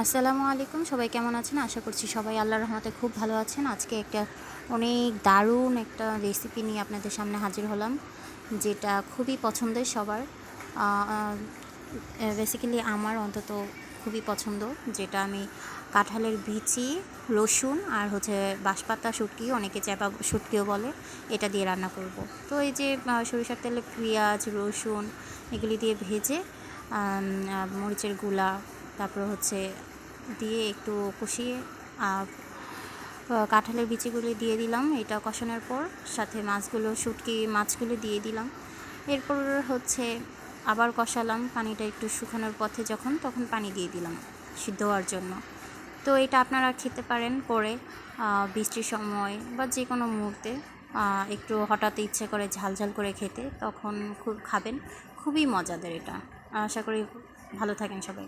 আসসালামু আলাইকুম, সবাই কেমন আছেন? আশা করছি সবাই আল্লাহর রহমতে খুব ভালো আছেন। আজকে একটা অনেক দারুণ একটা রেসিপি নিয়ে আপনাদের সামনে হাজির হলাম, যেটা খুবই পছন্দের সবার। বেসিক্যালি আমার অন্তত খুবই পছন্দ, যেটা আমি কাঁঠালের বিচি, রসুন আর হচ্ছে বাঁশপাতা শুটকি, অনেকে চ্যাপা শুটকিও বলে, এটা দিয়ে রান্না করব। তো এই যে সরিষার তেলে পেঁয়াজ, রসুন এগুলি দিয়ে ভেজে মরিচের গুঁড়া, তারপর হচ্ছে দিয়ে একটু কষিয়ে কাঁঠালের বিচিগুলি দিয়ে দিলাম। এটা কষানোর পর সাথে শুটকি মাছগুলো দিয়ে দিলাম। এরপর হচ্ছে আবার কষালাম, পানিটা একটু শুকানোর পথে তখন পানি দিয়ে দিলাম সিদ্ধ হওয়ার জন্য। তো এটা আপনারা খেতে পারেন করে বৃষ্টির সময় বা যে কোনো মুহূর্তে, একটু হঠাৎ ইচ্ছে করে ঝাল ঝাল করে খেতে, তখন খুব খাবেন, খুবই মজাদার এটা। আশা করি ভালো থাকেন সবাই।